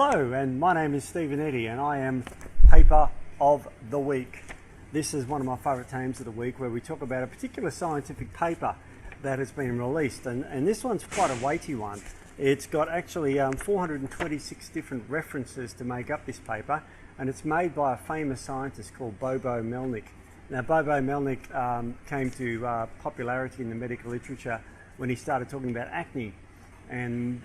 Hello, and my name is Stephen Eddy, and I am Paper of the Week. This is one of my favourite times of the week where we talk about a particular scientific paper that has been released, and this one's quite a weighty one. It's got actually 426 different references to make up this paper, and it's made by a famous scientist called Bobo Melnik. Now, Bobo Melnik came to popularity in the medical literature when he started talking about acne and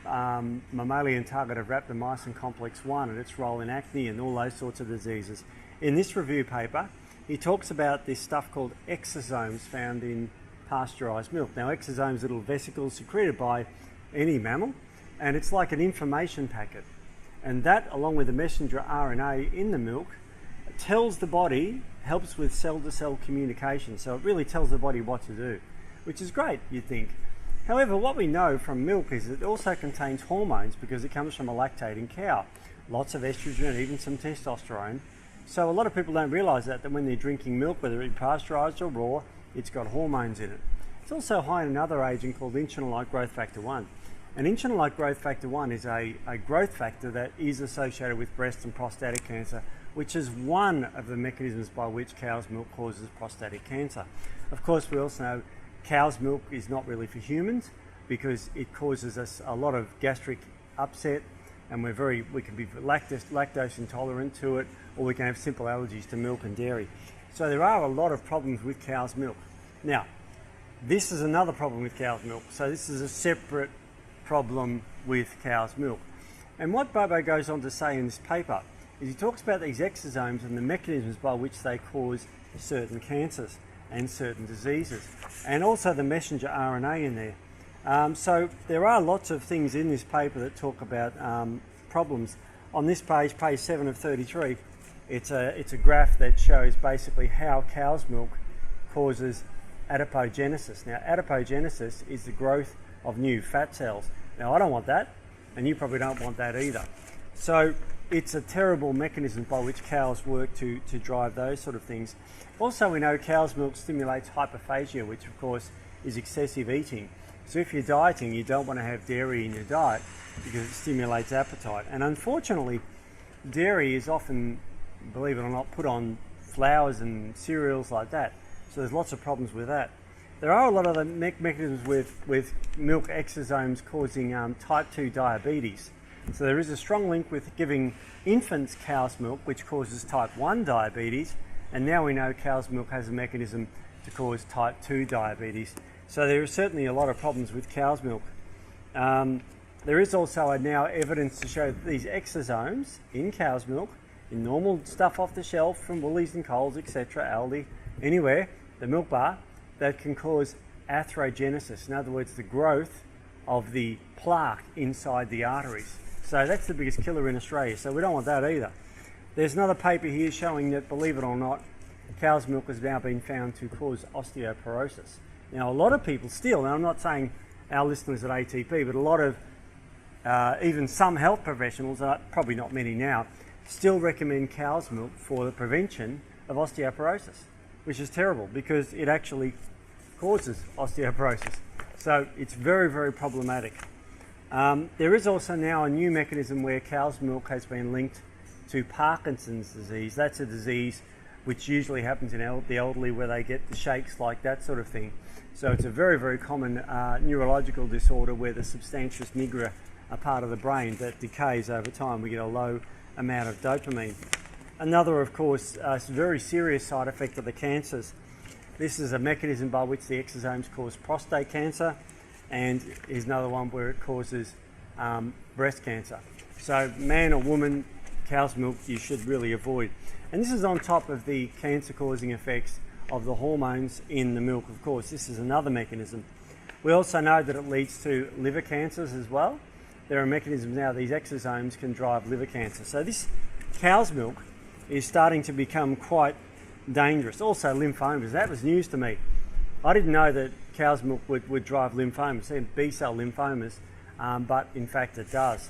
mammalian targeted rhabdomycin complex 1 and its role in acne and all those sorts of diseases. In this review paper, he talks about this stuff called exosomes found in pasteurized milk. Now, exosomes are little vesicles secreted by any mammal, and it's like an information packet. And that, along with the messenger RNA in the milk, tells the body, helps with cell-to-cell communication. So it really tells the body what to do, which is great, you'd think. However, what we know from milk is it also contains hormones because it comes from a lactating cow. Lots of estrogen and even some testosterone. So a lot of people don't realise that when they're drinking milk, whether it's pasteurised or raw, it's got hormones in it. It's also high in another agent called insulin-like growth factor 1. And insulin-like growth factor 1 is a growth factor that is associated with breast and prostatic cancer, which is one of the mechanisms by which cow's milk causes prostatic cancer. Of course, we also know cow's milk is not really for humans because it causes us a lot of gastric upset, and we can be lactose intolerant to it, or we can have simple allergies to milk and dairy. So there are a lot of problems with cow's milk. Now, this is another problem with cow's milk. So this is a separate problem with cow's milk. And what Bobo goes on to say in this paper is he talks about these exosomes and the mechanisms by which they cause certain cancers and certain diseases, and also the messenger RNA in there. So there are lots of things in this paper that talk about problems. On this page, page 7 of 33, it's a graph that shows basically how cow's milk causes adipogenesis. Now, adipogenesis is the growth of new fat cells. Now, I don't want that, and you probably don't want that either. So it's a terrible mechanism by which cows work to drive those sort of things. Also, we know cow's milk stimulates hyperphagia, which of course is excessive eating. So if you're dieting, you don't want to have dairy in your diet because it stimulates appetite. And unfortunately, dairy is often, believe it or not, put on flours and cereals like that. So there's lots of problems with that. There are a lot of the mechanisms with milk exosomes causing type 2 diabetes. So there is a strong link with giving infants cow's milk, which causes type 1 diabetes, and now we know cow's milk has a mechanism to cause type 2 diabetes. So there is certainly a lot of problems with cow's milk. There is also now evidence to show that these exosomes in cow's milk, in normal stuff off the shelf from Woolies and Coles, etc., Aldi, anywhere, the milk bar, that can cause atherogenesis, in other words, the growth of the plaque inside the arteries. So that's the biggest killer in Australia, so we don't want that either. There's another paper here showing that, believe it or not, cow's milk has now been found to cause osteoporosis. Now, a lot of people still, and I'm not saying our listeners at ATP, but a lot of, even some health professionals, probably not many now, still recommend cow's milk for the prevention of osteoporosis, which is terrible because it actually causes osteoporosis. So it's very, very problematic. There is also now a new mechanism where cow's milk has been linked to Parkinson's disease. That's a disease which usually happens in the elderly where they get the shakes like that sort of thing. So it's a very, very common neurological disorder where the substantia nigra, a part of the brain that decays over time. We get a low amount of dopamine. Another, of course, very serious side effect of the cancers. This is a mechanism by which the exosomes cause prostate cancer, and is another one where it causes breast cancer. So man or woman, cow's milk you should really avoid. And this is on top of the cancer-causing effects of the hormones in the milk, of course. This is another mechanism. We also know that it leads to liver cancers as well. There are mechanisms now, these exosomes can drive liver cancer. So this cow's milk is starting to become quite dangerous. Also lymphomas, that was news to me. I didn't know that cow's milk would drive lymphomas, B-cell lymphomas, but in fact it does.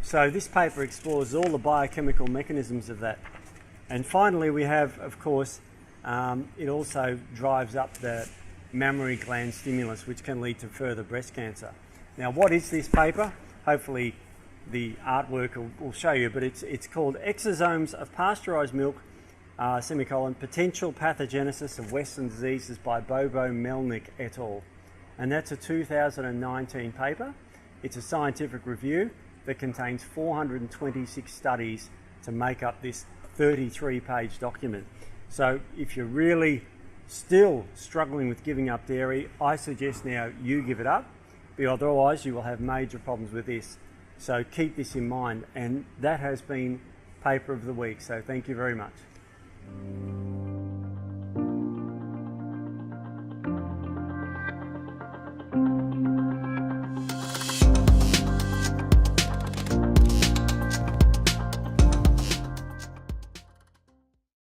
So this paper explores all the biochemical mechanisms of that. And finally we have, of course, it also drives up the mammary gland stimulus, which can lead to further breast cancer. Now, what is this paper? Hopefully the artwork will show you, but it's called Exosomes of Pasteurized Milk, Potential Pathogenesis of Western Diseases by Melnik et al. And that's a 2019 paper. It's a scientific review that contains 426 studies to make up this 33-page document. So if you're really still struggling with giving up dairy, I suggest now you give it up, but otherwise you will have major problems with this. So keep this in mind, and that has been Paper of the Week. So thank you very much.